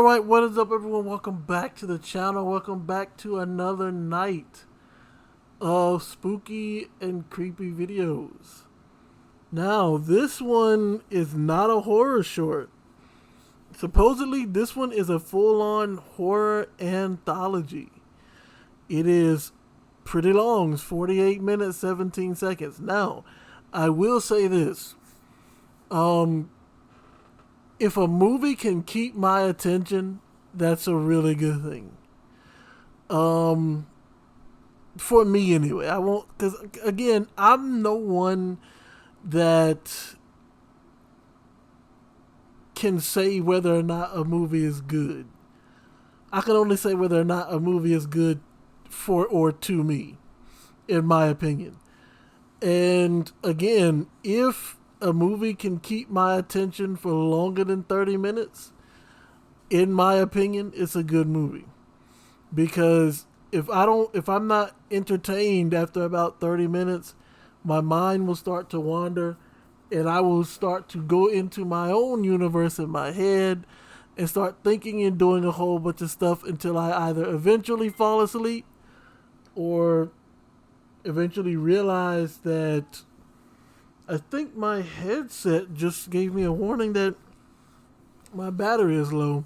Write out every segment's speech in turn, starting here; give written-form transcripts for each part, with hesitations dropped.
right, what is up, everyone? Welcome back to the channel. Welcome back to another night of spooky and creepy videos. Now, this one is not a horror short. Supposedly, this one is a full-on horror anthology. It is pretty long. It's 48 minutes, 17 seconds. Now, I will say this. If a movie can keep my attention, that's a really good thing. For me anyway. I won't, because again, I'm no one that can say whether or not a movie is good. I can only say whether or not a movie is good for or to me, in my opinion. And again, if a movie can keep my attention for longer than 30 minutes, in my opinion, it's a good movie. Because if I'm not entertained after about 30 minutes, my mind will start to wander and I will start to go into my own universe in my head and start thinking and doing a whole bunch of stuff until I either eventually fall asleep or eventually realize that I think my headset just gave me a warning that my battery is low.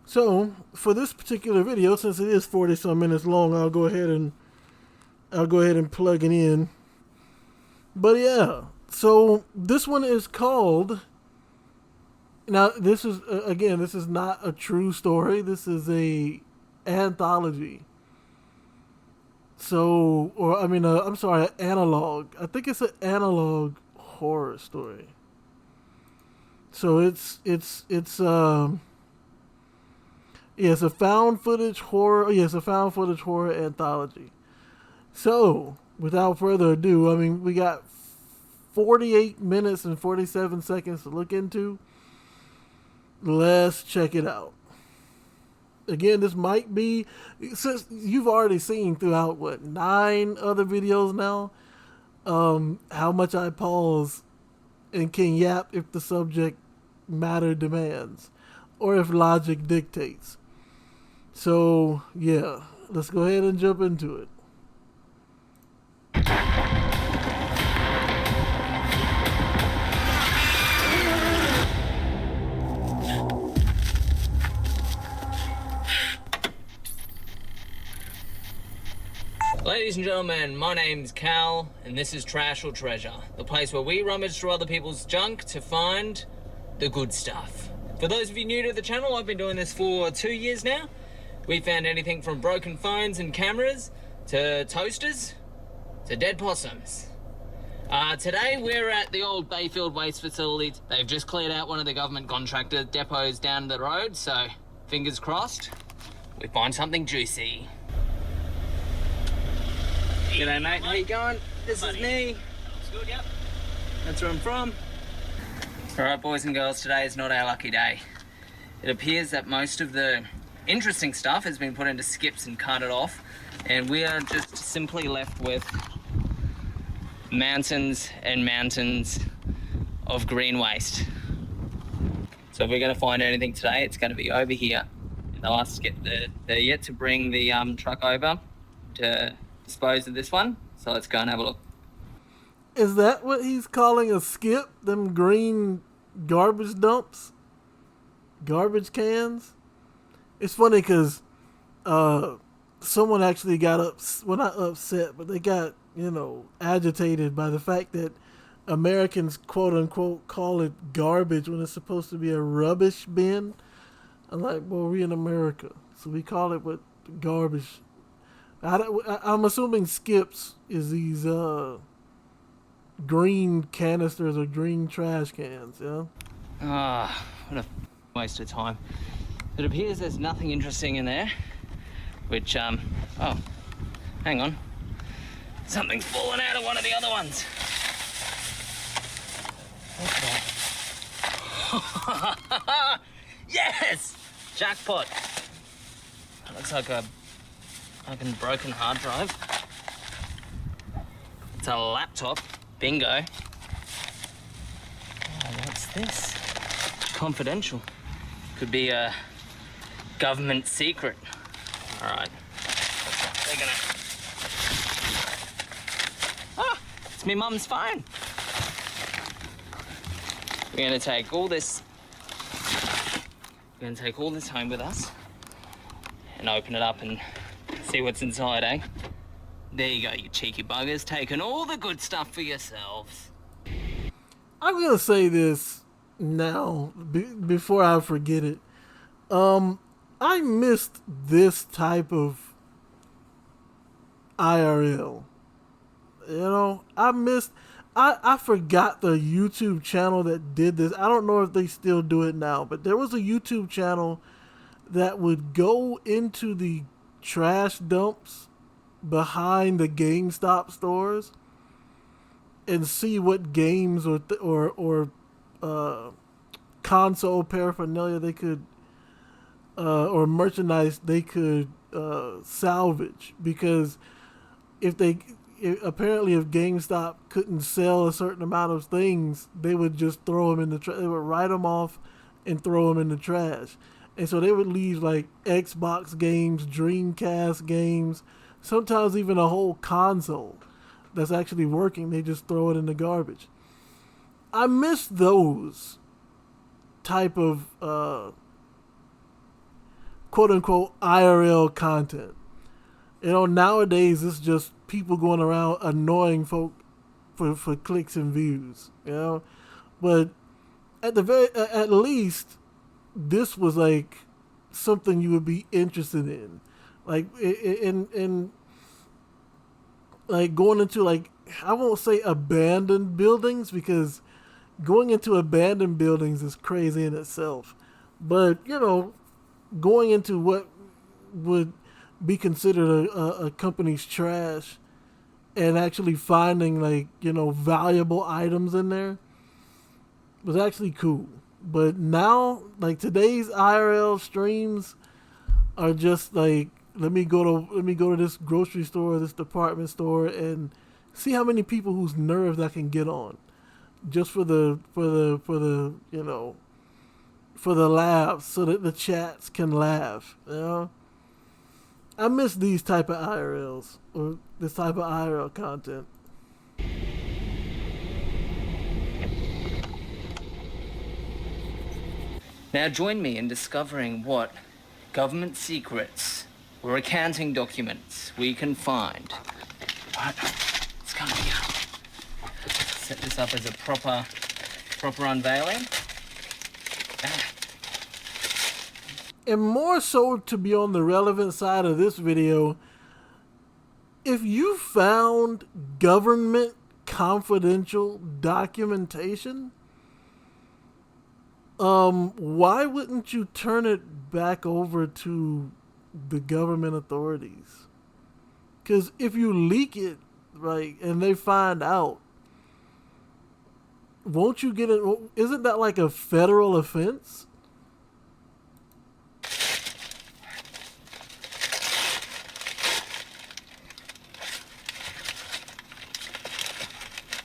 So, for this particular video, since it is 40 some minutes long, I'll go ahead and plug it in. But yeah, so this one is called, now this is again, this is not a true story. This is a anthology. So, or I mean, I'm sorry, analog. I think it's an analog horror story. So it's a found footage horror. Yes, a found footage horror anthology. So, without further ado, I mean, we got 48 minutes and 47 seconds to look into. Let's check it out. Again, this might be, since you've already seen throughout, 9 other videos now, how much I pause and can yap if the subject matter demands, or if logic dictates. So, yeah, let's go ahead and jump into it. Ladies and gentlemen, my name's Cal, and this is Trash or Treasure, the place where we rummage through other people's junk to find the good stuff. For those of you new to the channel, I've been doing this for 2 years now. We found anything from broken phones and cameras, to toasters, to dead possums. Today we're at the old Bayfield waste facility. They've just cleared out one of the government contractor depots down the road, so fingers crossed, we find something juicy. G'day mate, how you going? This is me. Looks good, yep. That's where I'm from. Alright boys and girls, today is not our lucky day. It appears that most of the interesting stuff has been put into skips and carted off, and we are just simply left with mountains and mountains of green waste. So if we're going to find anything today, it's going to be over here. They're yet to bring the truck over to dispose of this one, so let's go and have a look. Is that what he's calling a skip? Them green garbage dumps? Garbage cans? It's funny because someone actually got not upset, but they got, agitated by the fact that Americans, quote unquote, call it garbage when it's supposed to be a rubbish bin. I'm like, well, we're in America, so we call it garbage. I'm assuming skips is these green canisters or green trash cans, yeah? What a waste of time. It appears there's nothing interesting in there, which, oh, hang on. Something's fallen out of one of the other ones. Okay. Yes! Jackpot. That looks like a fucking broken hard drive. It's a laptop. Bingo. this? Confidential. Could be a government secret. All right. They're gonna... Ah, it's my mum's phone. We're gonna take all this... We're gonna take all this home with us and open it up and see what's inside, eh? There you go, you cheeky buggers, taking all the good stuff for yourselves. I'm gonna say this now before I forget it. I missed this type of IRL. You know, I forgot the YouTube channel that did this. I don't know if they still do it now, but there was a YouTube channel that would go into the trash dumps behind the GameStop stores and see what games or console paraphernalia they could or merchandise they could salvage, because apparently if GameStop couldn't sell a certain amount of things, they would just throw them in the trash. They would write them off and throw them in the trash. And so they would leave like Xbox games, Dreamcast games, sometimes even a whole console that's actually working. They just throw it in the garbage. I miss those type of quote unquote IRL content. You know, nowadays it's just people going around annoying folk for clicks and views. You know, but at least this was like something you would be interested in, like in like going into, like, I won't say abandoned buildings, because going into abandoned buildings is crazy in itself, but you know, going into what would be considered a company's trash and actually finding, like, you know, valuable items in there was actually cool. But now, like, today's IRL streams are just like, let me go to this grocery store, this department store, and see how many people whose nerves I can get on, just for the you know, for the laughs, so that the chats can laugh. You know, I miss these type of IRLs, or this type of IRL content. Now join me in discovering what government secrets or accounting documents we can find. Right, it's coming out. Set this up as a proper unveiling. And more so, to be on the relevant side of this video, if you found government confidential documentation, why wouldn't you turn it back over to the government authorities? Because if you leak it, right, and they find out, won't you get it? Isn't that like a federal offense?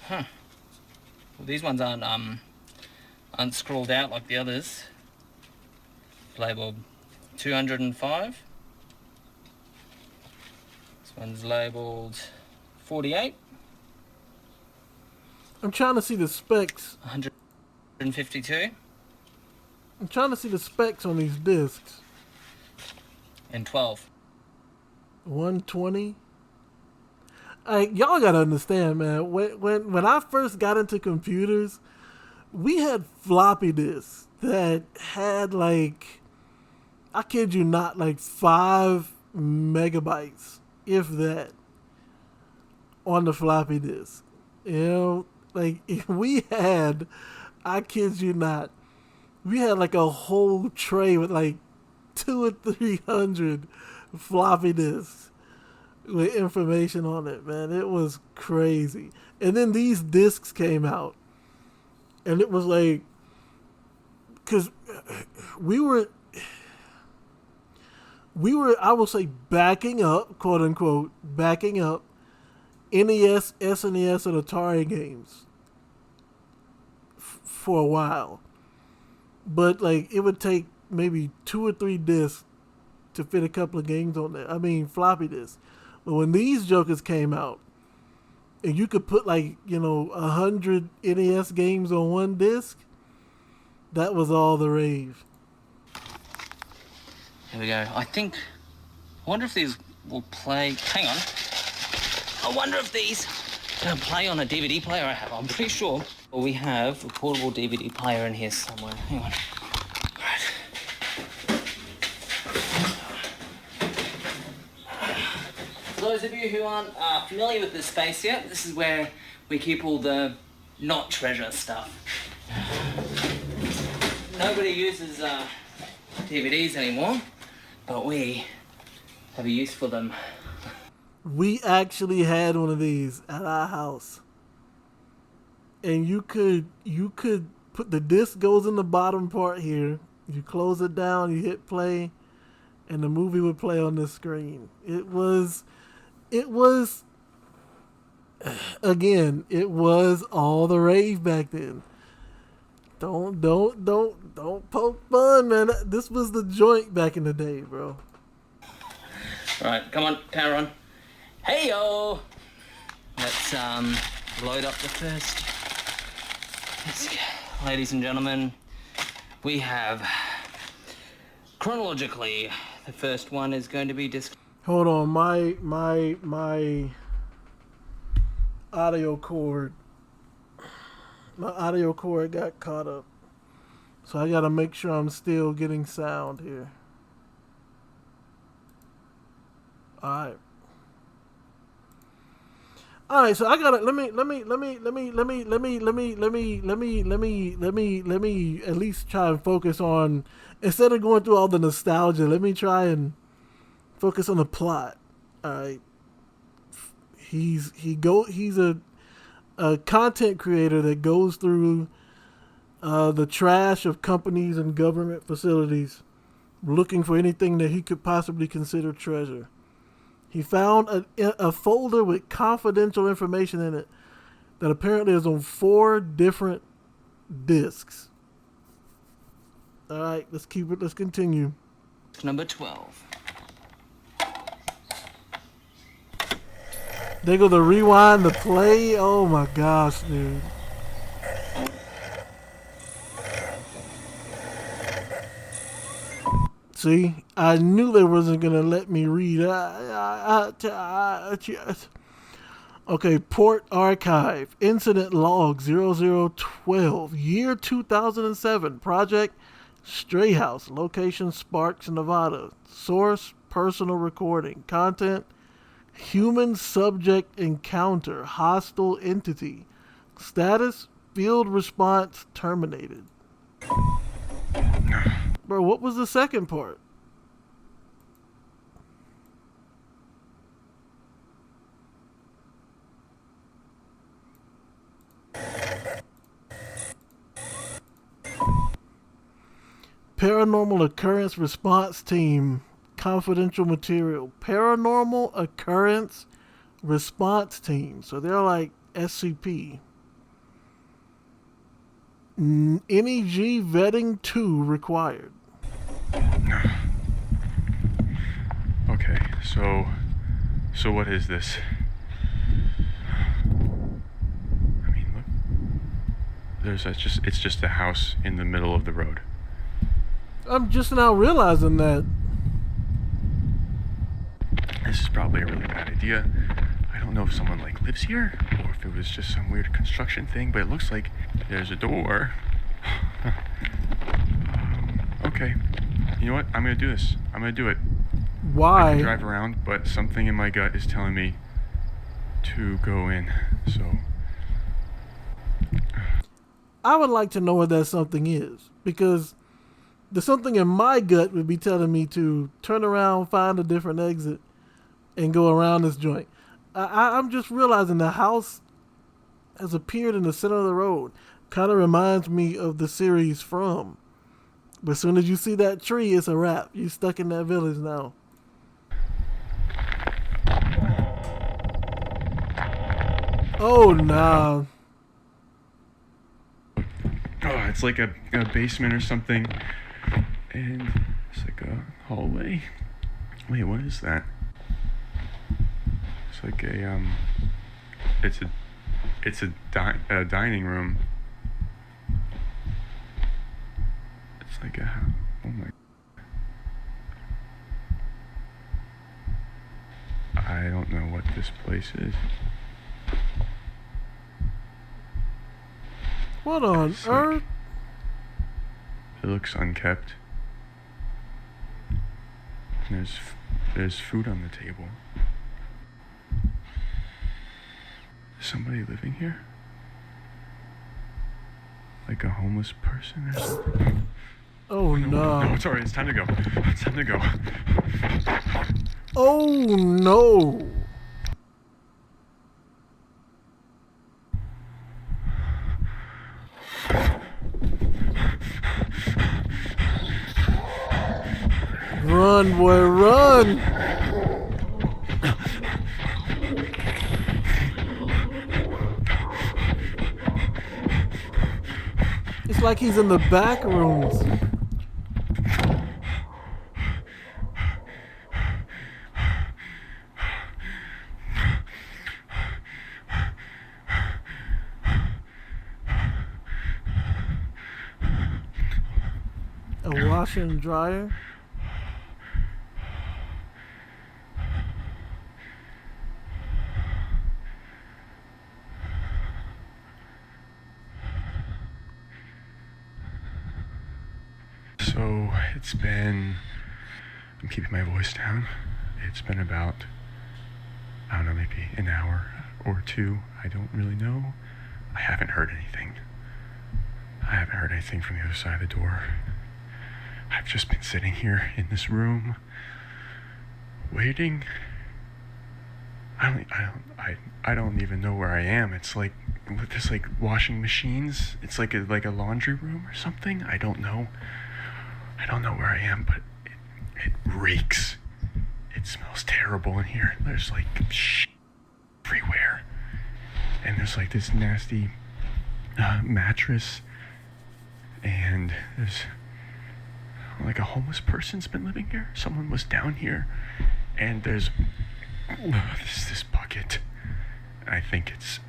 Huh. Well, these ones aren't unscrolled out like the others. Labeled 205. This one's labeled 48. I'm trying to see the specs. 152. I'm trying to see the specs on these discs. And 12. 120. Y'all gotta understand, man. When I first got into computers, we had floppy disks that had, like, I kid you not, like 5 megabytes, if that, on the floppy disk. You know, like, we had, I kid you not, we had like a whole tray with like 200 or 300 floppy disks with information on it, man. It was crazy. And then these discs came out, and it was like, because we were, I will say, backing up, quote unquote, backing up NES, SNES, and Atari games for a while. But like it would take maybe 2 or 3 discs to fit a couple of games on there. I mean floppy disks. But when these jokers came out, and you could put like 100 NES games on one disc, that was all the rave. Here we go. I wonder if these will play. Hang on. I wonder if these can play on a DVD player I have. I'm pretty sure we have a portable DVD player in here somewhere. Hang on. Right. For those of you who aren't familiar with this space yet, this is where we keep all the not treasure stuff. Nobody uses DVDs anymore, but we have a use for them. We actually had one of these at our house. And you could put the disc goes in the bottom part here. You close it down, you hit play, and the movie would play on the screen. It was again, it was all the rave back then. Don't poke fun, man. This was the joint back in the day, bro. All right, come on, camera on. Hey yo! Let's load up the first. Ladies and gentlemen, we have chronologically the first one is going to be disc. Hold on, my audio cord. My audio cord got caught up. So I gotta make sure I'm still getting sound here. Alright. Alright, so I gotta let me at least try and focus on, instead of going through all the nostalgia, let me try and focus on the plot. Alright. He's a content creator that goes through the trash of companies and government facilities looking for anything that he could possibly consider treasure. He found a folder with confidential information in it that apparently is on 4 different discs. All right, let's continue. Number 12. They go to rewind the play. Oh my gosh, dude. See, I knew they wasn't gonna let me read. Okay, Port Archive, Incident Log 0012, year 2007, Project Stray House, location Sparks, Nevada, source personal recording, content human subject encounter, hostile entity, status field response terminated. Bro, what was the second part? Paranormal Occurrence Response Team, confidential material. Paranormal Occurrence Response Team. So they're like SCP. NEG vetting 2 required. Okay, so what is this? I mean, look. It's just a house in the middle of the road. I'm just now realizing that. This is probably a really bad idea. I don't know if someone lives here or if it was just some weird construction thing, but it looks like there's a door. Okay. You know what? I'm gonna do this. I'm gonna do it. Why? I can drive around, but something in my gut is telling me to go in. So I would like to know what that something is, because the something in my gut would be telling me to turn around, find a different exit, and go around this joint. I'm just realizing the house has appeared in the center of the road. Kind of reminds me of the series From. But as soon as you see that tree, it's a wrap. You're stuck in that village now. Oh, nah. it's like a basement or something. And it's like a hallway. Wait, what is that? It's like a it's a dining room. It's like a, oh my. I don't know what this place is. What on It's earth? It looks unkept. And there's food on the table. Is somebody living here? Like a homeless person or something? Oh no. No, it's alright, it's time to go. It's time to go. Oh no. Run, boy, run! It's like he's in the back rooms. A washer and dryer. So it's been, I'm keeping my voice down. It's been about, I don't know, maybe an hour or two. I don't really know. I haven't heard anything. I haven't heard anything from the other side of the door. I've just been sitting here in this room, waiting. I don't even know where I am. It's like there's like washing machines. It's like a laundry room or something. I don't know. I don't know where I am, but it reeks. It smells terrible in here. There's like shit everywhere, and there's like this nasty mattress, and there's like a homeless person's been living here. Someone was down here, and there's this bucket. I think it's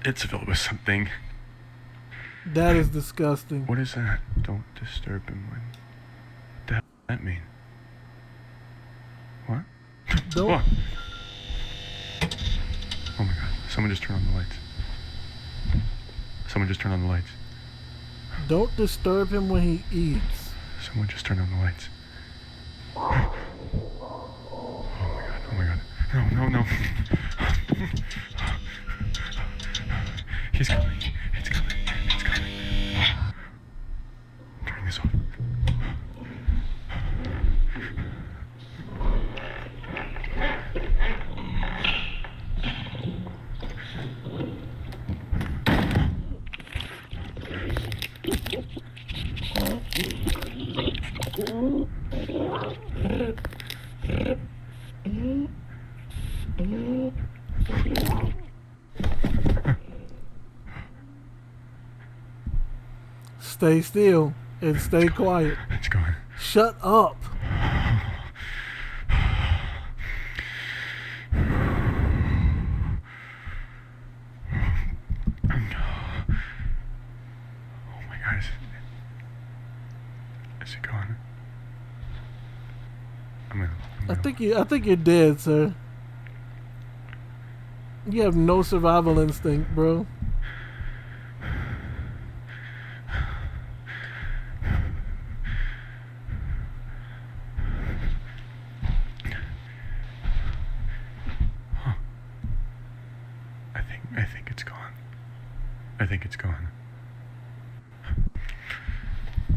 filled with something. That is disgusting. What is that? Don't disturb him. What the hell does that mean? What? Don't. What? Oh my god! Someone just turned on the lights. Someone just turned on the lights. Don't disturb him when he eats. Someone just turned on the lights. Oh my god, oh my god. No, no, no. He's coming. It's coming. It's coming. Turn this off. Stay still and stay quiet. It's going. Shut up. Oh my god, is it gone? I think you're dead, sir. You have no survival instinct, bro. I think it's gone. I think it's gone.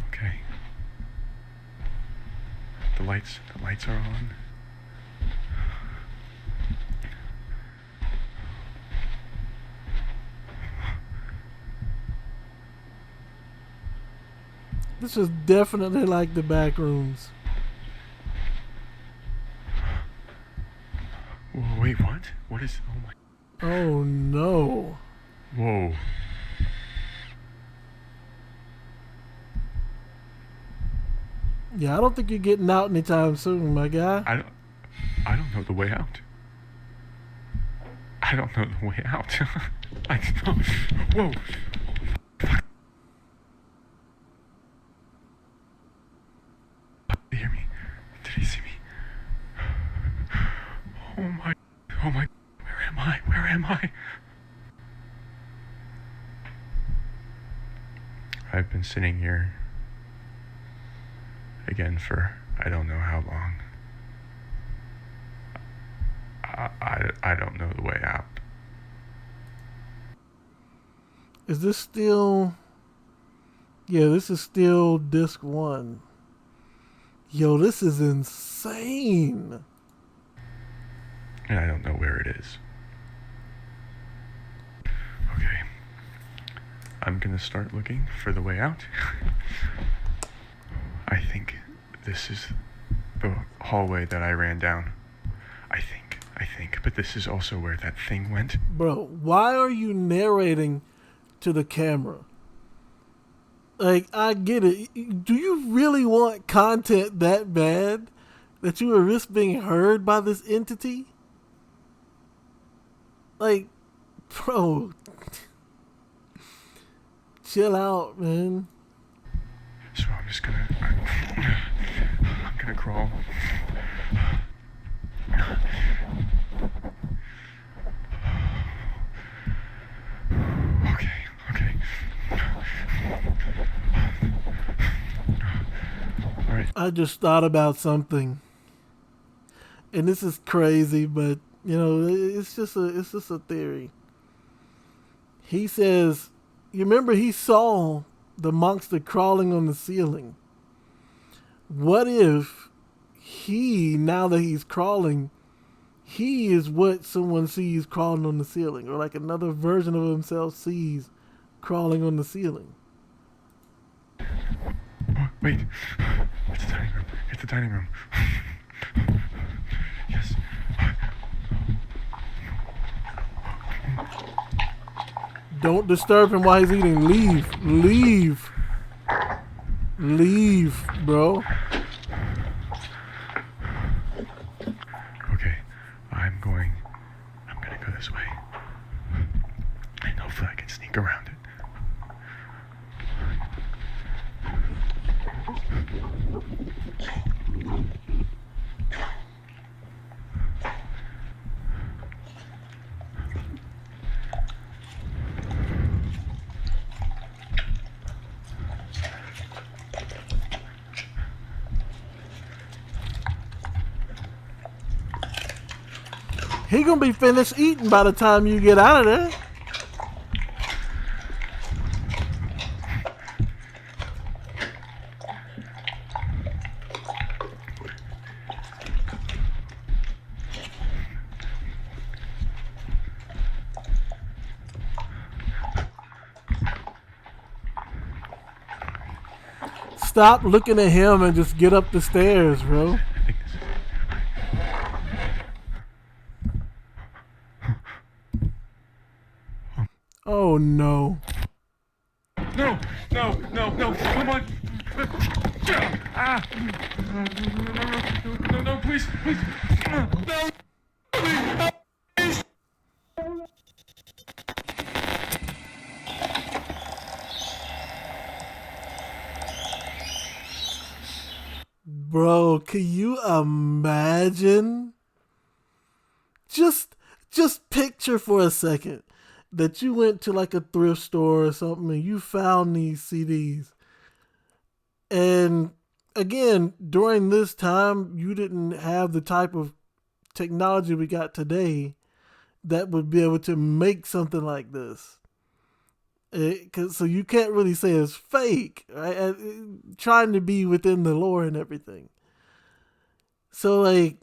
Okay. The lights are on. This is definitely like the back rooms. Whoa, wait, what? What is? Oh my. Oh no. Whoa. Yeah, I don't think you're getting out anytime soon, my guy. I don't know the way out. I don't know the way out. I don't. Whoa. Did he hear me? Did he see me? Oh my. Oh my. Where am I? Where am I? I've been sitting here again for I don't know how long. I don't know the way out. Is this still... Yeah, this is still disc 1. Yo, this is insane. And I don't know where it is. Okay. I'm gonna start looking for the way out. I think this is the hallway that I ran down. I think. But this is also where that thing went. Bro, why are you narrating to the camera? Like, I get it. Do you really want content that bad that you would risk being heard by this entity? Like, bro, chill out, man. So I'm just gonna... I'm gonna crawl. Okay. All right. I just thought about something, and this is crazy, but you know, it's just a theory. He says, you remember he saw the monster crawling on the ceiling. What if he, now that he's crawling, he is what someone sees crawling on the ceiling, or like another version of himself sees crawling on the ceiling? Oh, wait. It's the dining room. It's the dining room. Yes. Don't disturb him while he's eating. Leave, bro. Okay. I'm gonna go this way. And hopefully I can sneak around it. He gonna be finished eating by the time you get out of there. Stop looking at him and just get up the stairs, bro. Oh no. No, come on. Ah. No, please. No. Bro, can you imagine? Just picture for a second that you went to like a thrift store or something and you found these CDs. And again, during this time, you didn't have the type of technology we got today that would be able to make something like this. So you can't really say it's fake, right? Trying to be within the lore and everything. So like,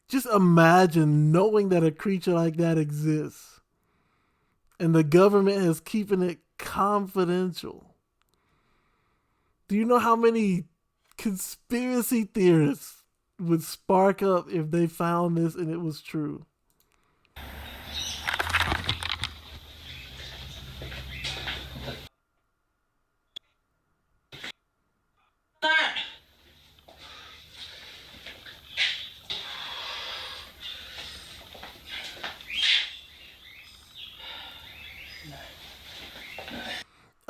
just imagine knowing that a creature like that exists and the government is keeping it confidential. Do you know how many conspiracy theorists would spark up if they found this and it was true?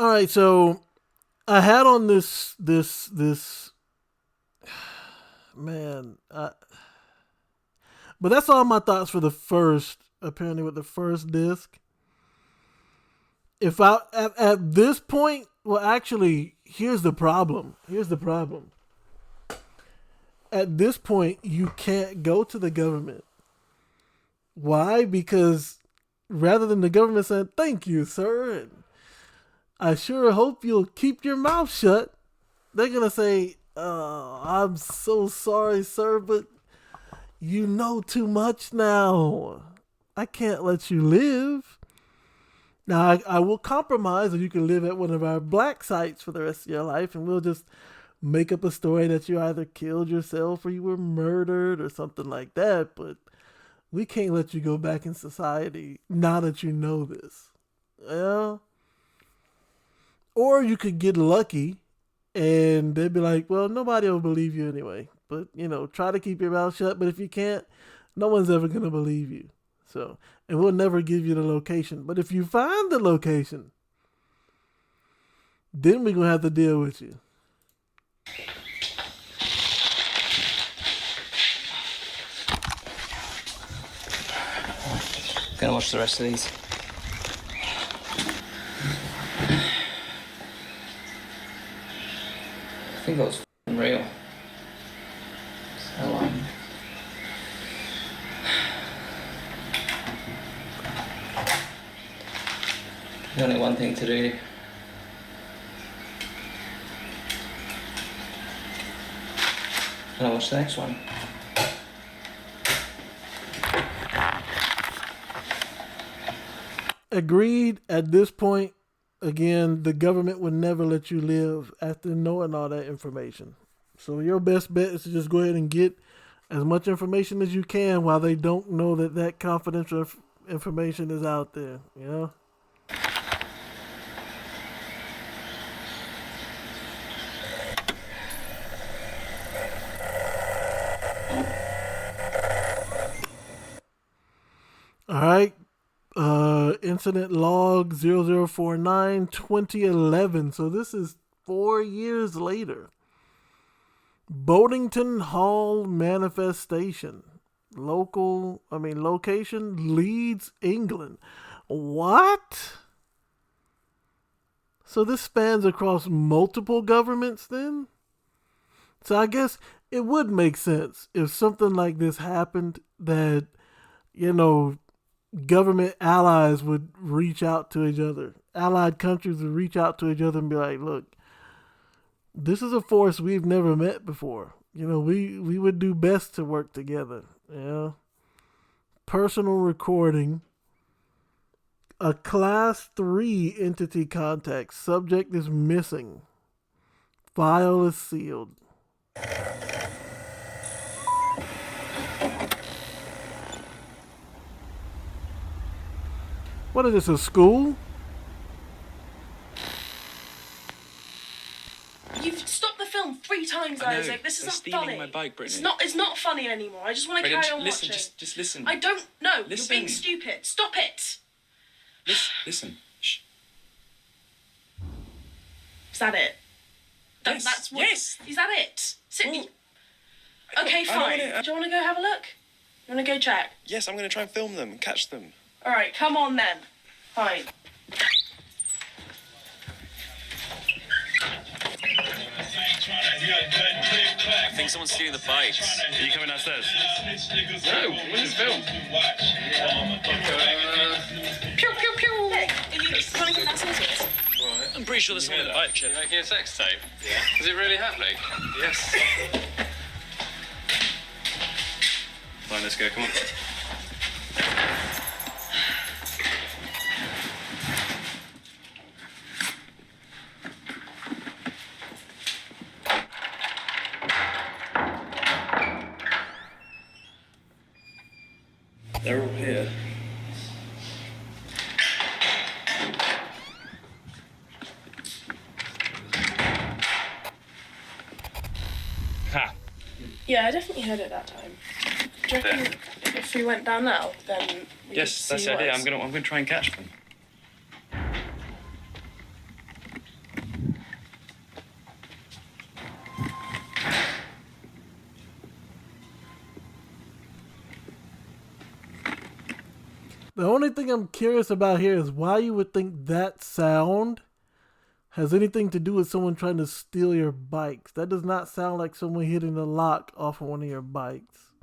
All right, so I had on this man, but that's all my thoughts for the first. Apparently, with the first disc. If I at this point, well, actually, here's the problem. At this point, you can't go to the government. Why? Because rather than the government saying, "Thank you, sir," and I sure hope you'll keep your mouth shut, they're gonna say, "I'm so sorry, sir, but you know too much now. I can't let you live. Now, I will compromise, and you can live at one of our black sites for the rest of your life, and we'll just make up a story that you either killed yourself or you were murdered or something like that, but we can't let you go back in society now that you know this." Yeah. Or you could get lucky, and they'd be like, "Well, nobody will believe you anyway, but, try to keep your mouth shut, but if you can't, no one's ever going to believe you. So, and we'll never give you the location. But if you find the location, then we're going to have to deal with you." Gonna watch the rest of these. I think that was real. So, there's only one thing to do. And I'll watch the next one. Agreed. At this point, again, the government would never let you live after knowing all that information. So your best bet is to just go ahead and get as much information as you can while they don't know that confidential information is out there, All right. Incident log 0049 2011. So this is 4 years later. Boatington Hall manifestation. Location, Leeds, England. What? So this spans across multiple governments then? So I guess it would make sense if something like this happened that, government allies would reach out to each other. Allied countries would reach out to each other and be like, "Look, this is a force we've never met before. We would do best to work together." Personal recording. A class 3 entity contact. Subject is missing. File is sealed. What is this, a school? You've stopped the film 3 times, Isaac. This is not funny. My bike, Brittany. It's not funny anymore. I just want to carry on listen, watching. just listen. I don't know. Listen. You're being stupid. Stop it. Listen. Shh. Is that it? Yes. That's what. Yes. Is that it? Well, okay, I fine. don't wanna, Do you want to go have a look? You want to go check? Yes, I'm going to try and film them and catch them. All right, come on then. Fine. I think someone's stealing the bikes. Are you coming downstairs? No, we just film. Pew pew pew. Hey, are you trying to get that sorted? Right. I'm pretty sure there's someone in the bike shed. You're making a sex tape? Yeah. Is it really happening? Yes. Fine, let's go, come on. They're all here. Ha! Yeah, I definitely heard it that time. Do you reckon if we went down now, then we Yes, could that's see the idea. what I'm gonna try and catch them. The only thing I'm curious about here is why you would think that sound has anything to do with someone trying to steal your bikes. That does not sound like someone hitting the lock off of one of your bikes.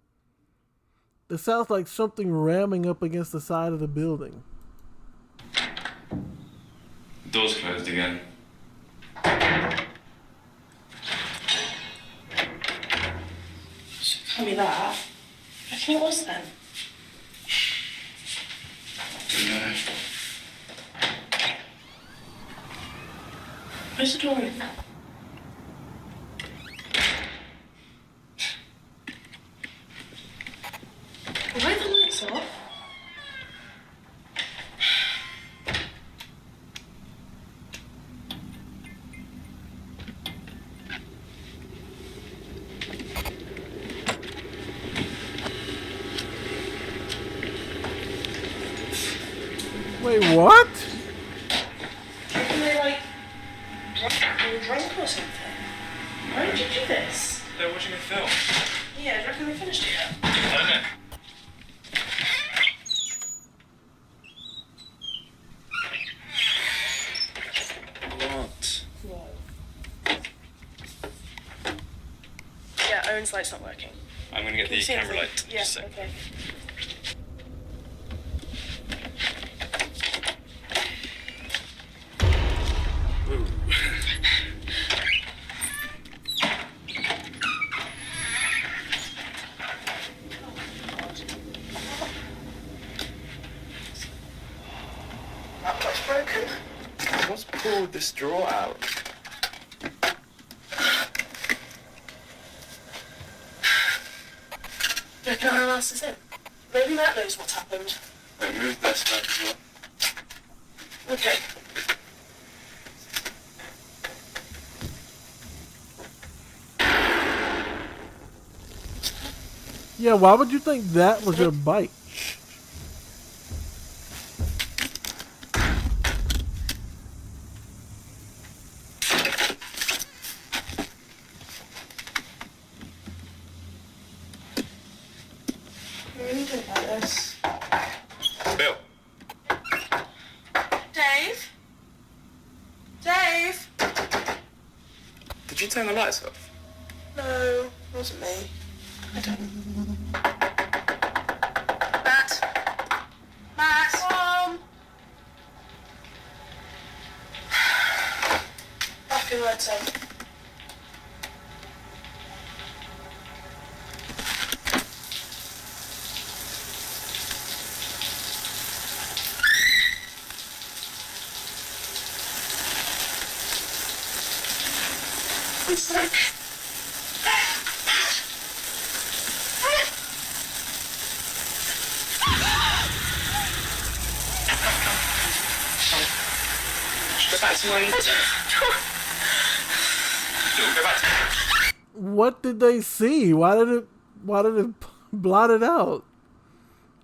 It sounds like something ramming up against the side of the building. Door's closed again. So it can't be that. I think it was then. No. Where's the door open? Why are the lights off? Wait, what? Reckon they drunk or something? Why did you do this? They're watching a film. Yeah, do you reckon they finished it yet? I don't know. What? Whoa. Yeah, Owen's light's not working. I'm gonna get Can you the see camera anything? light. Yeah, Just a sec. okay. Ooh. Laptop's broken. What's pulled this drawer out? Do you reckon anyone else is in? Maybe Matt knows what's happened. Wait, move this back as well. Okay. Yeah, why would you think that was your bike? What are you doing about this? Bill. Dave? Dave? Did you turn the lights off? No, it wasn't me. I don't. Matt? Matt? Mom? Fucking lights on. Go back to where you Go back to What did they see? Why did it blot it out?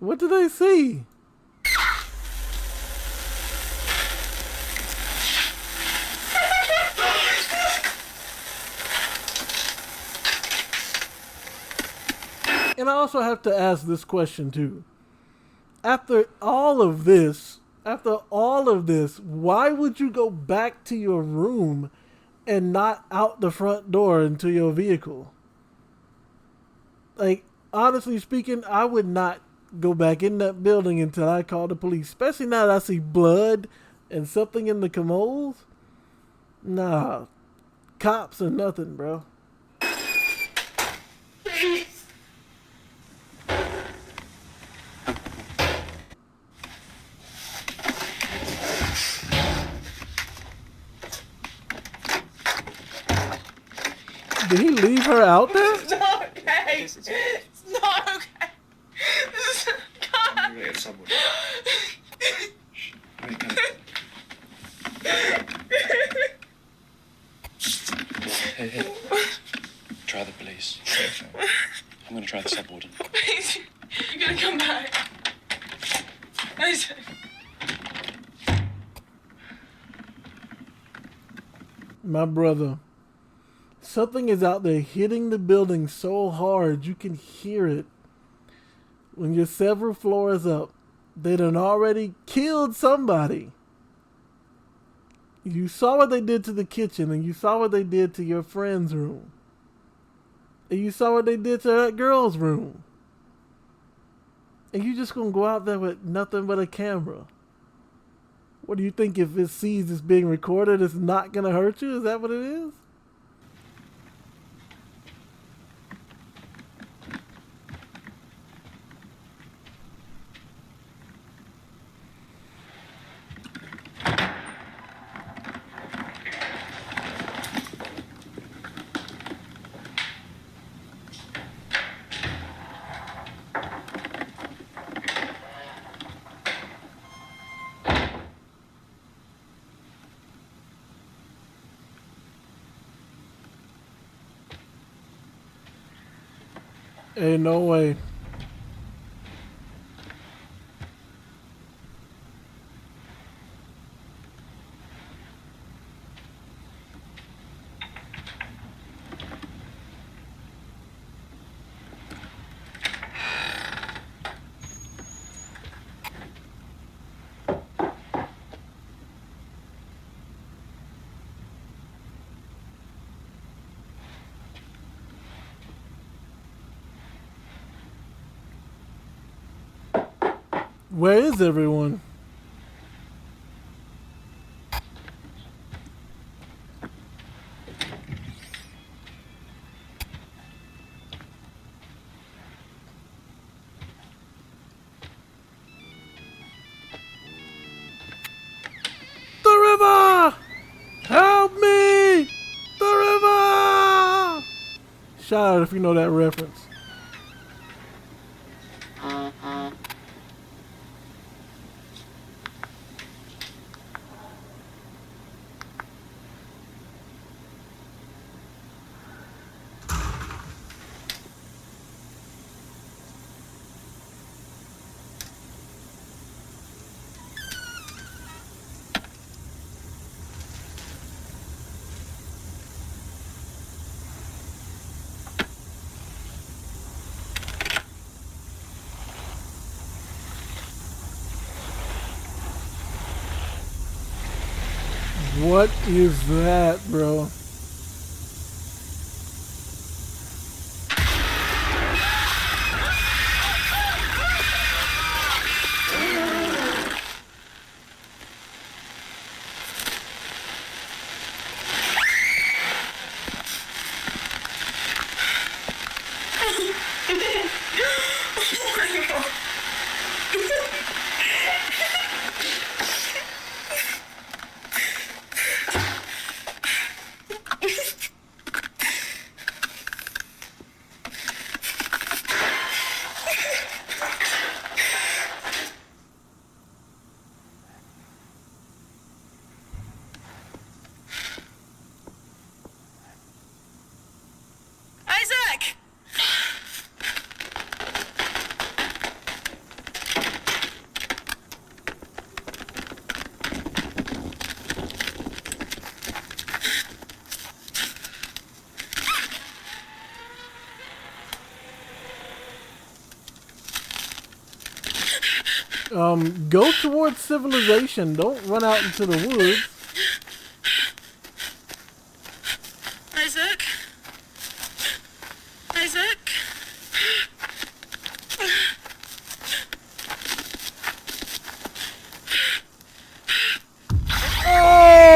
What did they see? And I also have to ask this question too. After all of this, why would you go back to your room and not out the front door into your vehicle? Like, honestly speaking, I would not go back in that building until I call the police, especially now that I see blood and something in the commodes. Nah, cops or nothing, bro. Did he leave her out there? It's not okay. It's not okay. This is... I'm gonna get someone. Shh. Wait, no. Hey. Try the police. I'm gonna try the subwarden. Please, you're gonna come back. Please. My brother, something is out there hitting the building so hard you can hear it. When you're several floors up, They done already killed somebody. You saw what they did to the kitchen, and you saw what they did to your friend's room. And you saw what they did to that girl's room. And you just gonna go out there with nothing but a camera. What do you think, if it sees it's being recorded, it's not gonna hurt you? Is that what it is? Ain't no way. Where is everyone? The river! Help me! The river! Shout out if you know that reference. What is that, bro? Isaac! Go towards civilization. Don't run out into the woods. Isaac? Isaac? Oh!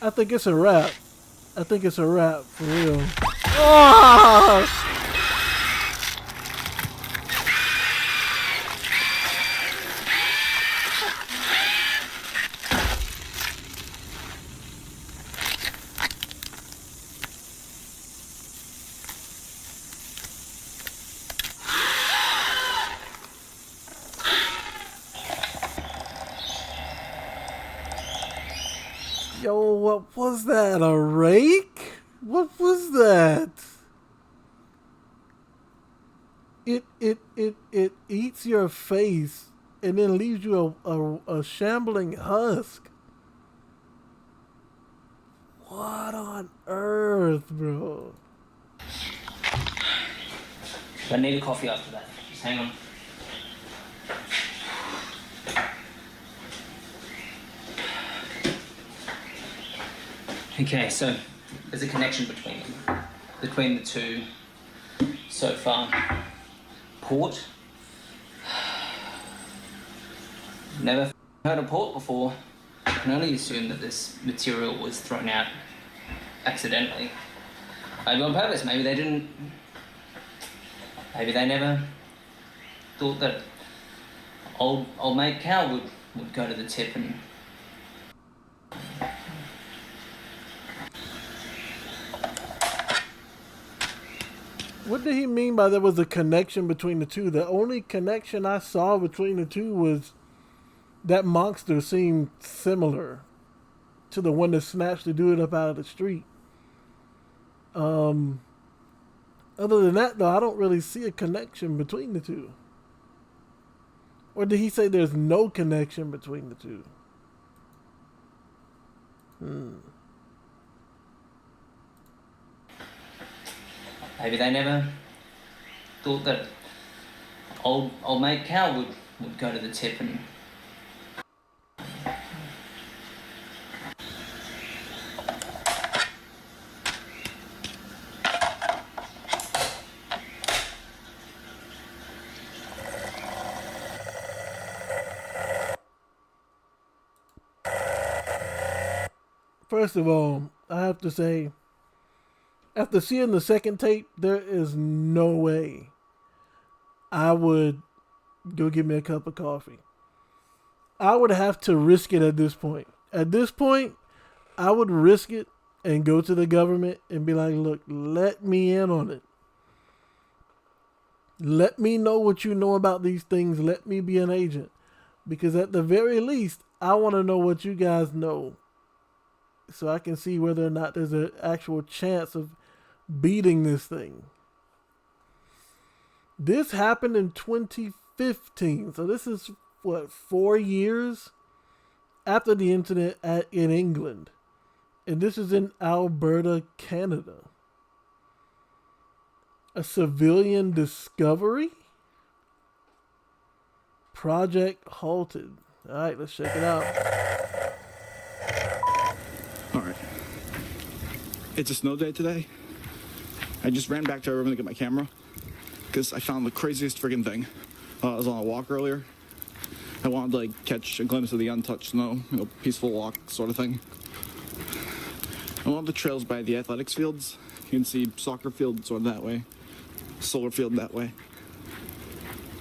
I think it's a wrap. I think it's a wrap, for real. Oh! Yo, what was that? A rake? What was that? it eats your face and then leaves you a shambling husk. What on earth, bro? I need a coffee after that. Just hang on. Okay, so there's a connection between the two so far. Port. Never heard of port before. I can only assume that this material was thrown out accidentally. Maybe on purpose, maybe they didn't. Maybe they never thought that old mate Cal would go to the tip and... What did he mean by there was a connection between the two? The only connection I saw between the two was that monster seemed similar to the one that snatched the dude up out of the street. Other than that, though, I don't really see a connection between the two. Or did he say there's no connection between the two? Maybe they never thought that old mate Cal would go to the tip and... First of all, I have to say, after seeing the second tape, there is no way I would go get me a cup of coffee. I would have to risk it at this point. At this point, I would risk it and go to the government and be like, look, let me in on it. Let me know what you know about these things. Let me be an agent. Because at the very least, I want to know what you guys know, so I can see whether or not there's an actual chance of beating this thing. This happened in 2015. So this is, 4 years after the incident in England. And this is in Alberta, Canada. A civilian discovery? Project halted. All right, let's check it out. All right. It's a snow day today. I just ran back to our room to get my camera because I found the craziest friggin' thing. I was on a walk earlier. I wanted to catch a glimpse of the untouched snow, peaceful walk sort of thing. On one of the trails by the athletics fields, you can see soccer field sort of that way, solar field that way.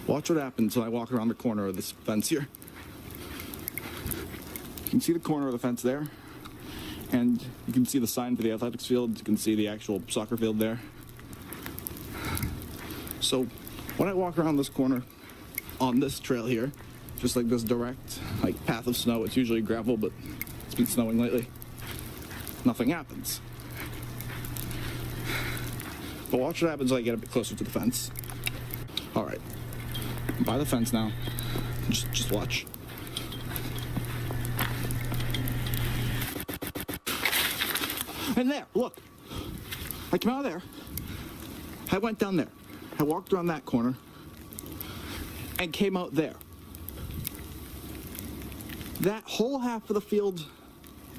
Watch what happens when I walk around the corner of this fence here. You can see the corner of the fence there, and you can see the sign for the athletics field. You can see the actual soccer field there. So when I walk around this corner on this trail here, just like this direct path of snow, it's usually gravel, but it's been snowing lately, nothing happens. But watch what happens when I get a bit closer to the fence. All right, I'm by the fence now. Just watch. And there, look. I came out of there. I went down there. I walked around that corner and came out there. That whole half of the field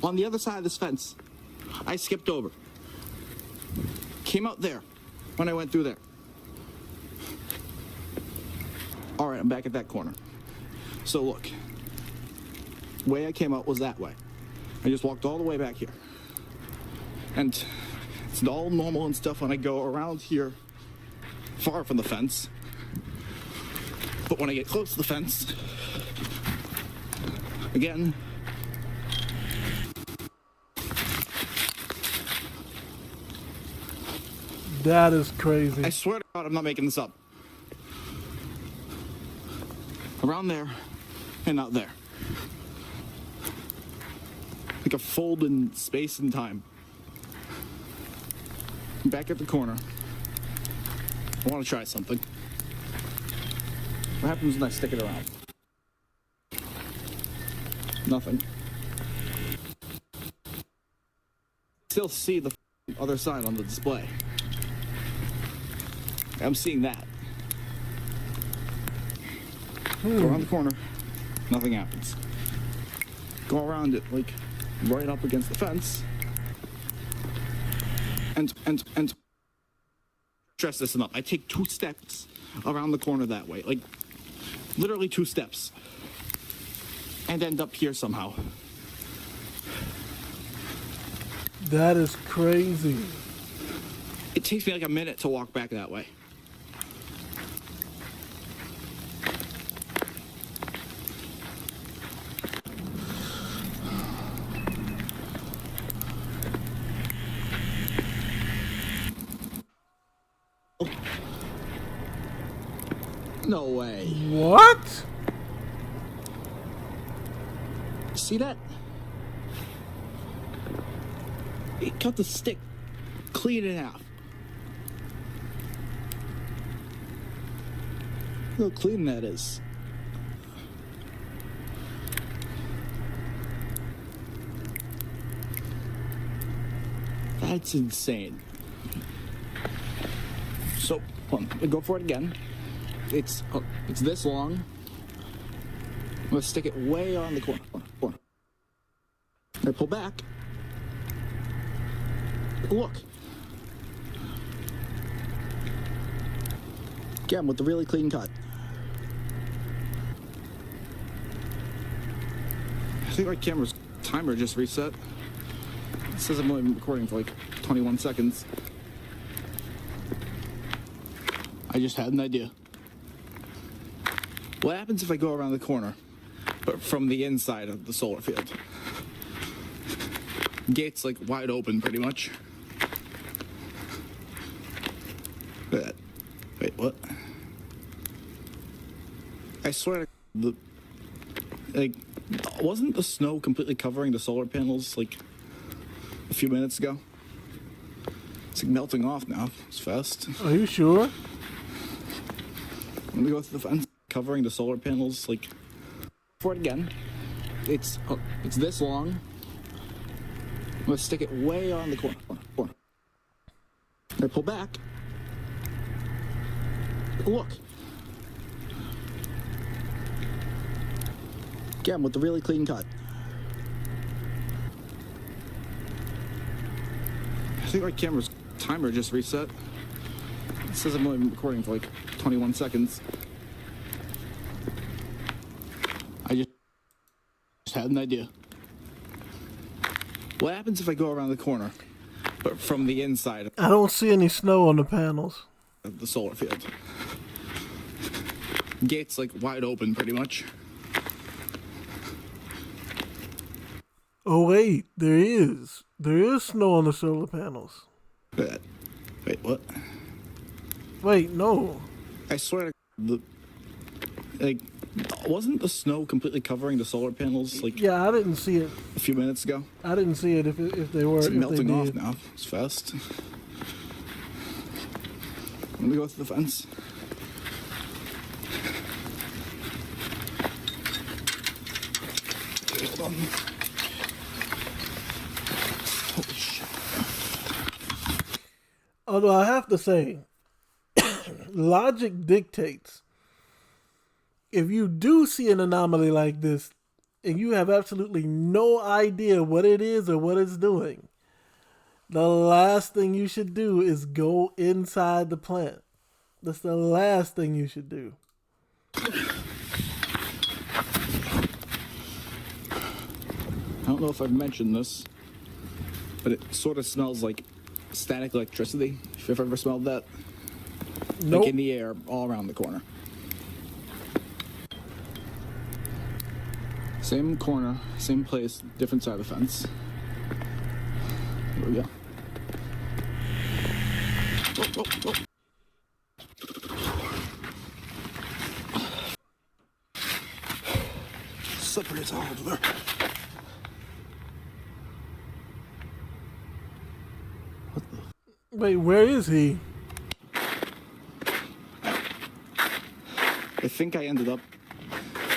on the other side of this fence, I skipped over. Came out there when I went through there. All right, I'm back at that corner. So look, the way I came out was that way. I just walked all the way back here. And it's all normal and stuff when I go around here far from the fence. But when I get close to the fence, again, that is crazy. I swear to God, I'm not making this up. Around there and out there. Like a fold in space and time. Back at the corner. I want to try something. What happens when I stick it around? Nothing. Still see the other side on the display. I'm seeing that. Go around the corner, nothing happens. Go around it, like, right up against the fence. And stress this enough. I take 2 steps around the corner that way, like, literally 2 steps. And end up here somehow. That is crazy. It takes me like a minute to walk back that way. No way. What? See that? It cut the stick clean in half. Look how clean that is. That's insane. So, hold on, go for it again. It's this long. I'm gonna stick it way on the corner. I pull back. Look. Again, with the really clean cut. I think my camera's timer just reset. It says I'm only recording for like 21 seconds. I just had an idea. What happens if I go around the corner, but from the inside of the solar field? Gate's like wide open pretty much. Wait, what? I swear wasn't the snow completely covering the solar panels like a few minutes ago? It's like melting off now. It's fast. Are you sure? Let me go through the fence. Covering the solar panels, like, for it again. It's this long. I'm gonna stick it way on the corner. I pull back. Look. Again, with the really clean cut. I think my camera's timer just reset. It says I'm only recording for like 21 seconds. I just had an idea. What happens if I go around the corner, but from the inside I don't see any snow on the panels. of the solar field? Gate's like wide open pretty much. Oh wait, there is. There is snow on the solar panels. Wait, what? Wait, no. I swear wasn't the snow completely covering the solar panels like Yeah, I didn't see it. a few minutes ago? I didn't see it if they were. It's if melting they off did. now. It's fast. Let me go through the fence. Hold on. Holy shit. Although I have to say, logic dictates if you do see an anomaly like this and you have absolutely no idea what it is or what it's doing, the last thing you should do is go inside the plant. That's the last thing you should do. I don't know if I've mentioned this, but it sort of smells like static electricity. If you've ever smelled that. Nope. Like in the air all around the corner. Same corner, same place, different side of the fence. Here we go. Oh. Slippery as hell over there. Wait, where is he? I think I ended up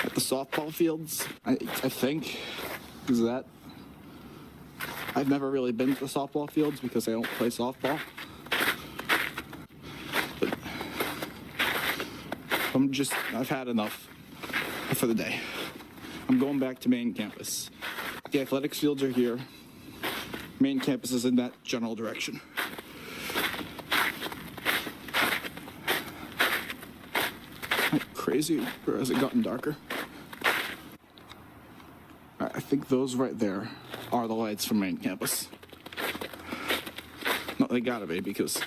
at the softball fields. I think, is that. I've never really been to the softball fields because I don't play softball. But I've had enough for the day. I'm going back to main campus. The athletics fields are here. Main campus is in that general direction. Am I crazy, or has it gotten darker? I think those right there are the lights from main campus. No, they gotta be, because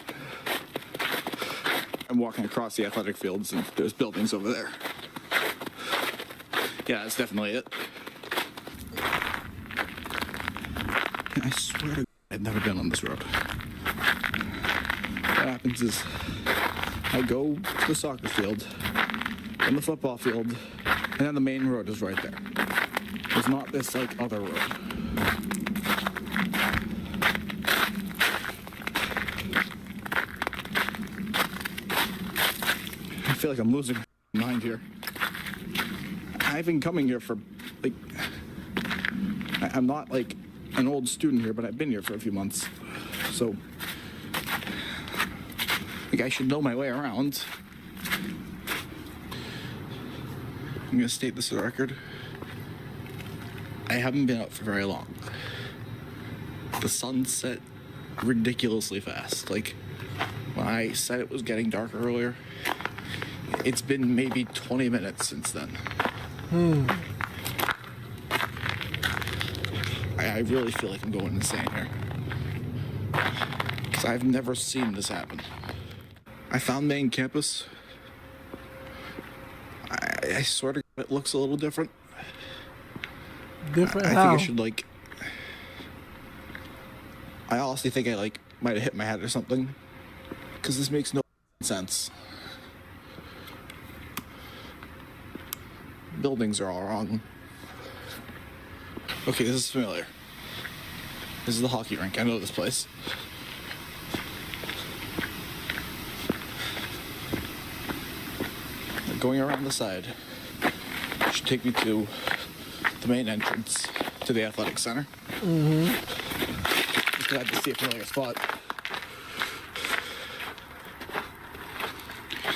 I'm walking across the athletic fields and there's buildings over there. Yeah, that's definitely it. I swear to God, I've never been on this road. What happens is I go to the soccer field, then the football field, and then the main road is right there. There's not this, like, other road. I feel like I'm losing my mind here. I've been coming here for, like, I'm not, like, an old student here, but I've been here for a few months. So, like, I should know my way around. I'm gonna state this to the record. I haven't been out for very long. The sun set ridiculously fast. Like, when I said it was getting dark earlier, it's been maybe 20 minutes since then. I really feel like I'm going insane here. Because I've never seen this happen. I found main campus. I swear to God, it looks a little different. Different I how? think I should, like... I honestly think I, like, might have hit my head or something. Because this makes no sense. Buildings are all wrong. Okay, this is familiar. This is the hockey rink. I know this place. Going around the side should take me to the main entrance to the athletic center. Just glad to see a familiar spot.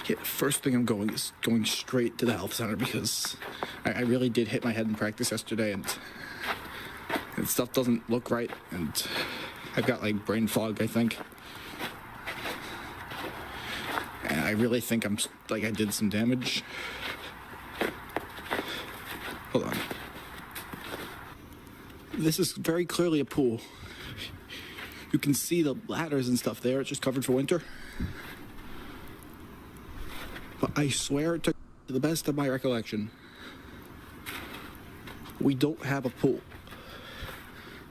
Yeah, first thing I'm going is going straight to the health center because I really did hit my head in practice yesterday and stuff doesn't look right and I've got like brain fog, I think. And I really think I did some damage. Hold on. This is very clearly a pool. You can see the ladders and stuff there. It's just covered for winter. But I swear to the best of my recollection, we don't have a pool.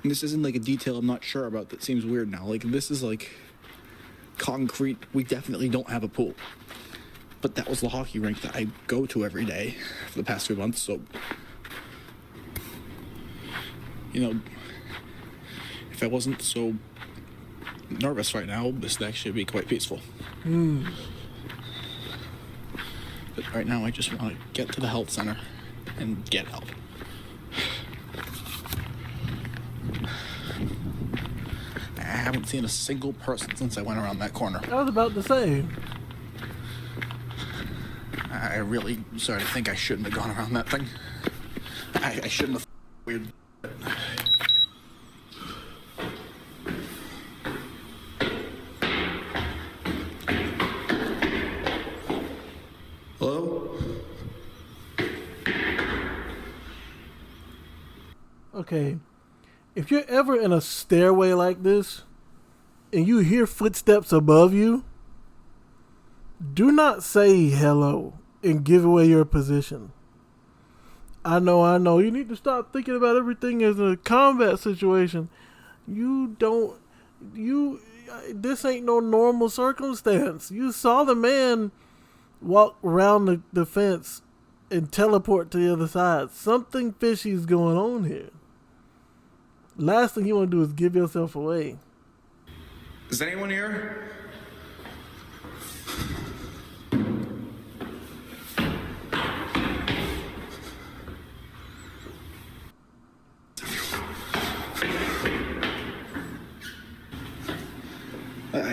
And this isn't like a detail I'm not sure about that seems weird now. Like, this is like concrete. We definitely don't have a pool. But that was the hockey rink that I go to every day for the past 2 months, so... You know, if I wasn't so nervous right now, this would actually be quite peaceful. But right now, I just want to get to the health center and get help. I haven't seen a single person since I went around that corner. I was about to say. I really started to think I shouldn't have gone around that thing. I shouldn't have weird. Hello? Okay, if you're ever in a stairway like this and you hear footsteps above you, do not say hello and give away your position. I know. You need to stop thinking about everything as a combat situation. This ain't no normal circumstance. You saw the man walk around the fence and teleport to the other side. Something fishy is going on here. Last thing you want to do is give yourself away. Is anyone here?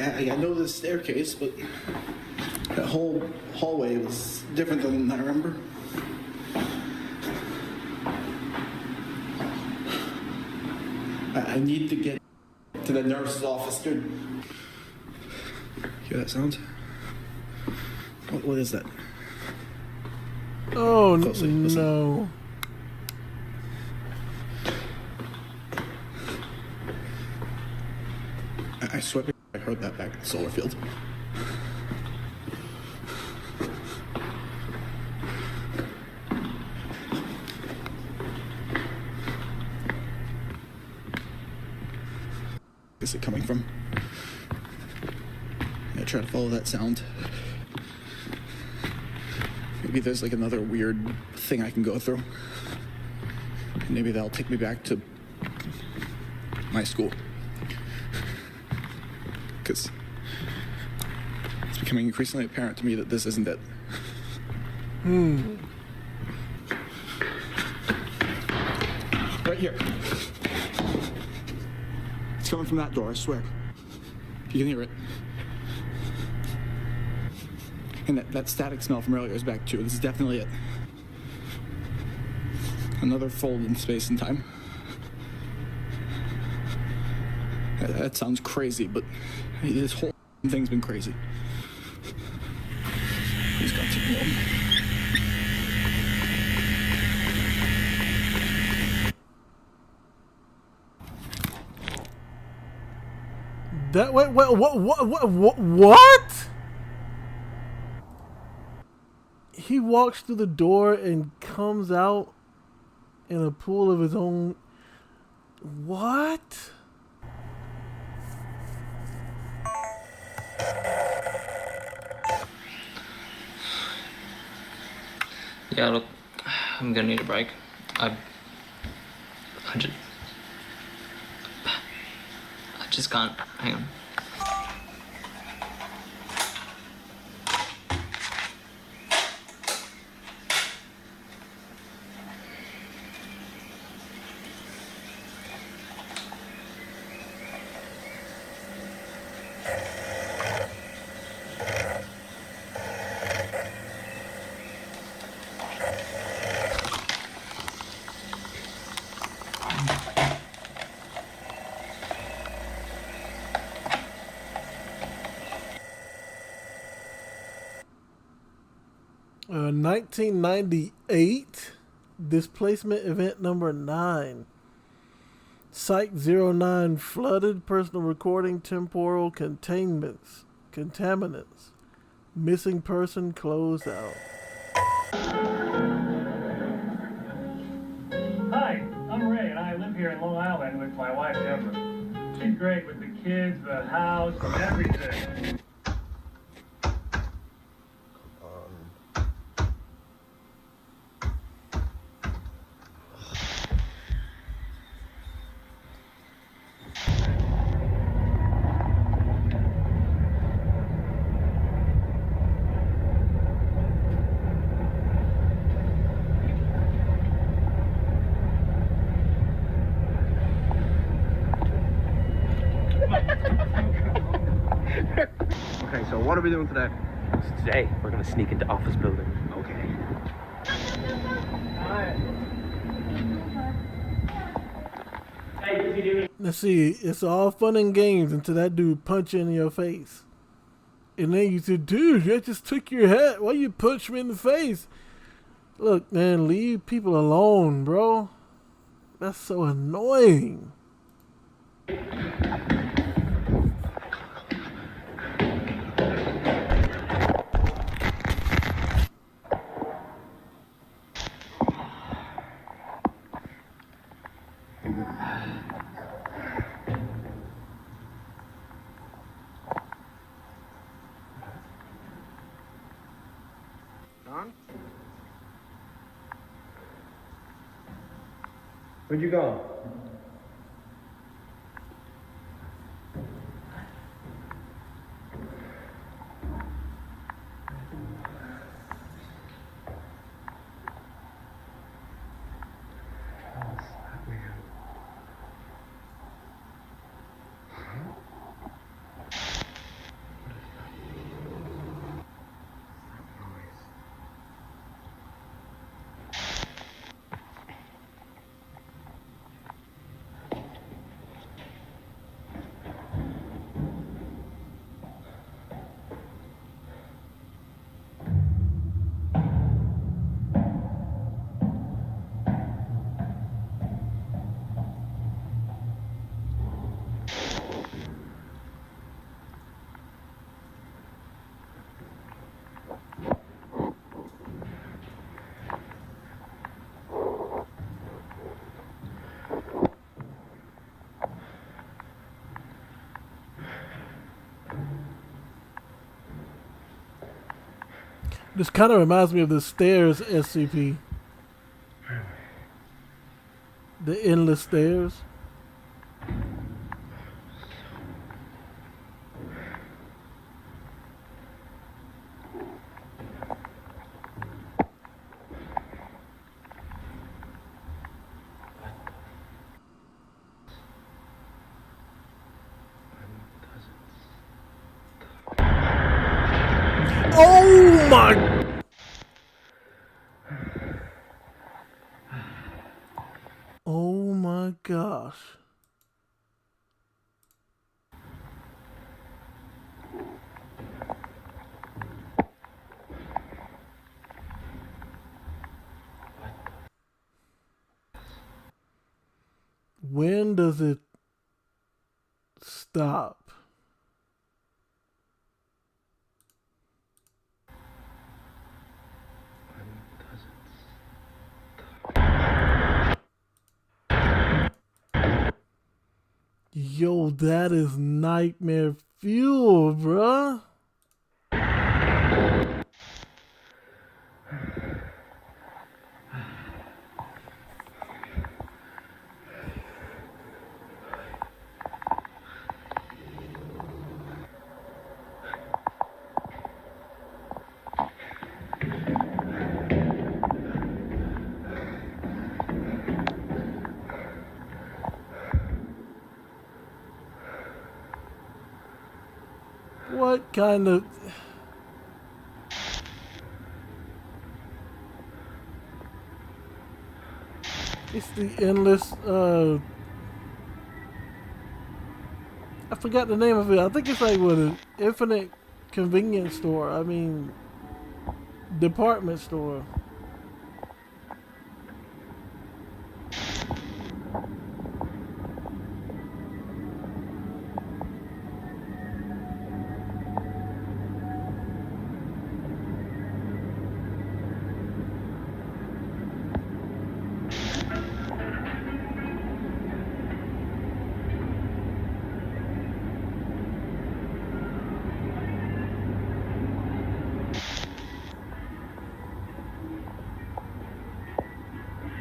I know the staircase, but that whole hallway was different than I remember. I need to get to the nurse's office, dude. Hear that sound? What is that? Oh, Closely, listen. no. I swear I heard that back at the solar field. Is it coming from? I try to follow that sound. Maybe there's like another weird thing I can go through. And maybe that'll take me back to my school. Because it's becoming increasingly apparent to me that this isn't it. Right here. It's coming from that door, I swear. You can hear it. And that static smell from earlier is back too. This is definitely it. Another fold in space and time. That sounds crazy, but this whole thing's been crazy. Please God, take me home. That wait, what? He walks through the door and comes out in a pool of his own. What? Yeah, look, I'm gonna need a break. I just can't. Hang on. Uh, 1998, displacement event number 9. Site 09 flooded, personal recording, temporal contaminants. Missing person closed out. Hi, I'm Ray, and I live here in Long Island with my wife, Deborah. She's great with the kids, the house, and everything. Okay, so what are we doing today? Today, we're gonna sneak into office building. Okay. Let's see, it's all fun and games until that dude punch you in your face. And then you said, dude, I just took your hat. Why you punch me in the face? Look, man, leave people alone, bro. That's so annoying. Don? Where'd you go? This kind of reminds me of the stairs SCP. The endless stairs. Oh my! Oh my gosh. When does it stop? Yo, that is nightmare fuel, bruh. What kind of... It's the endless, I forgot the name of it. I think it's like what, an infinite convenience store. I mean, department store.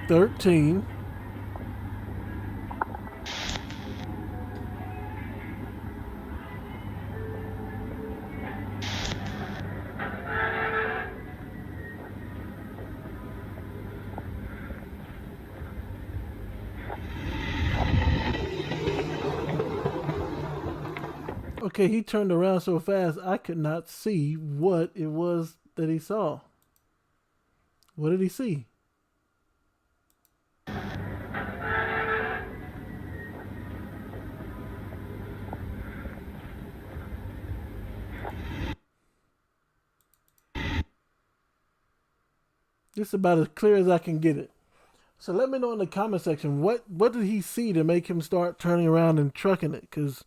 $13. Okay, he turned around so fast I could not see what it was that he saw. What did he see? This is about as clear as I can get it. So let me know in the comment section, what did he see to make him start turning around and trucking it? Because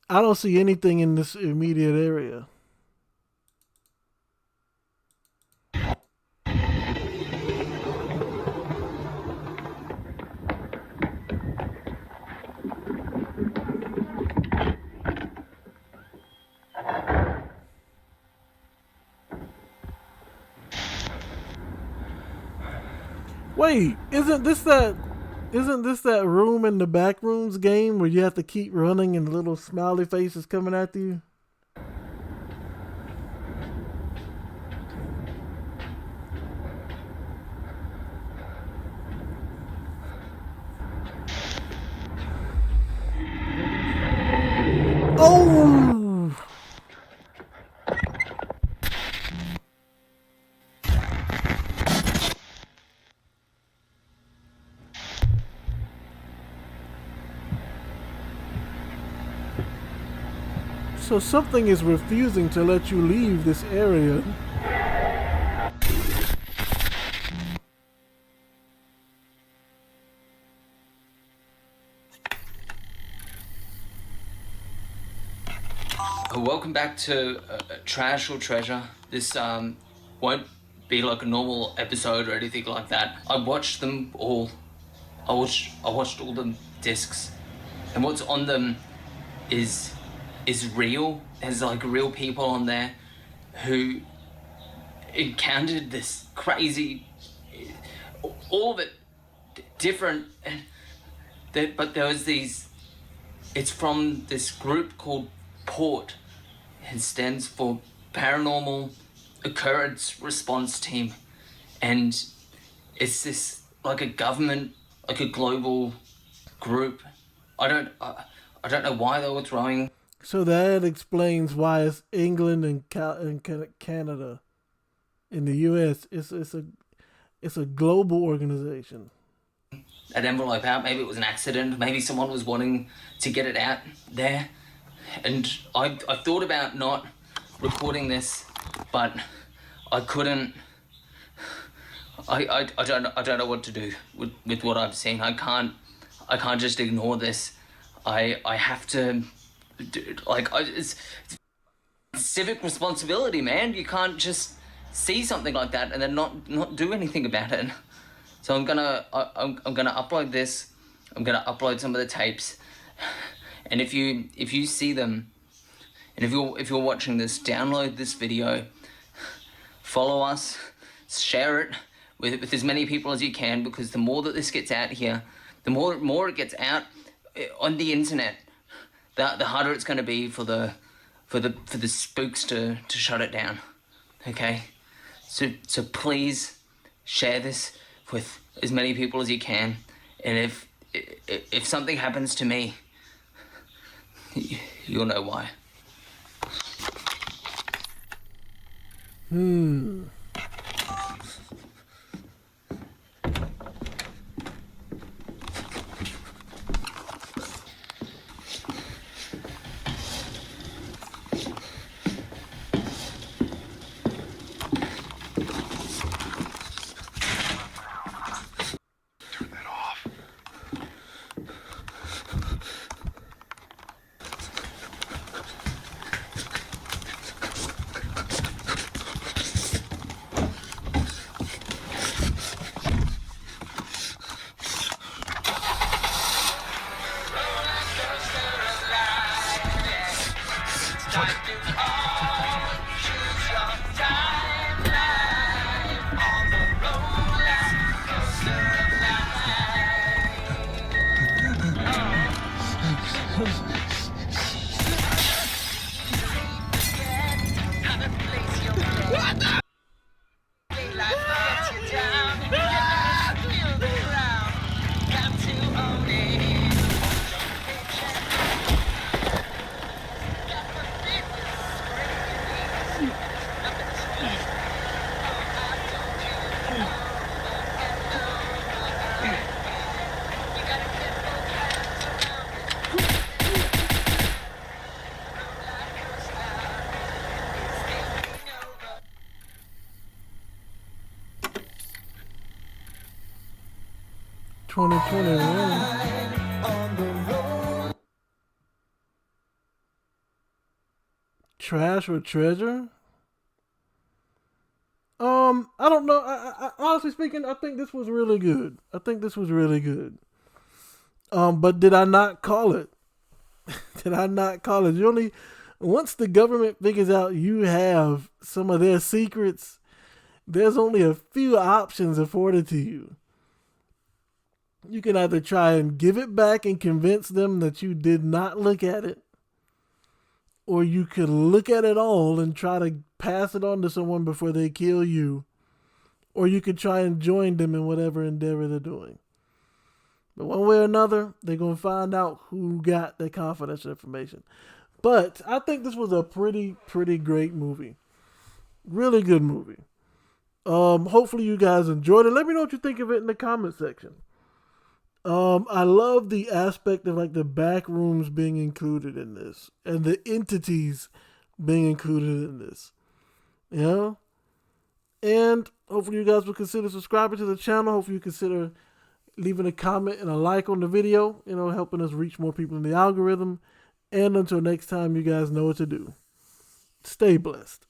I don't see anything in this immediate area. Wait, isn't this that room in the back rooms game where you have to keep running and the little smiley face is coming after you? Oh! So something is refusing to let you leave this area. Welcome back to Trash or Treasure. This won't be like a normal episode or anything like that. I watched them all. I watched all the discs, and what's on them is real. There's like real people on there who encountered this crazy, all of it different, but there was these, it's from this group called PORT. It stands for Paranormal Occurrence Response Team, and it's this like a government, like a global group. I don't know why they were throwing. So that explains why it's England and Canada. In the U.S., it's a global organization. That envelope out. Maybe it was an accident. Maybe someone was wanting to get it out there. And I thought about not recording this, but I couldn't. I don't know what to do with what I've seen. I can't just ignore this. I have to. It's civic responsibility, man. You can't just see something like that and then not do anything about it. So I'm gonna upload this. I'm gonna upload some of the tapes, and if you see them, and if you're watching this, download this video, follow us, share it with as many people as you can, because the more that this gets out here, the more it gets out on the internet, the harder it's going to be for the spooks to shut it down. Okay, so please share this with as many people as you can, and if something happens to me, you'll know why. Trash or treasure? I don't know. I honestly speaking, I think this was really good. But did I not call it? You only, once the government figures out you have some of their secrets, there's only a few options afforded to you. You can either try and give it back and convince them that you did not look at it, or you could look at it all and try to pass it on to someone before they kill you, or you could try and join them in whatever endeavor they're doing. But one way or another, they're going to find out who got the confidential information. But I think this was a pretty great movie. Really good movie. Hopefully you guys enjoyed it. Let me know what you think of it in the comment section. I love the aspect of like the back rooms being included in this and the entities being included in this. You know? And hopefully you guys will consider subscribing to the channel. Hopefully you consider leaving a comment and a like on the video, you know, helping us reach more people in the algorithm. And until next time, you guys know what to do. Stay blessed.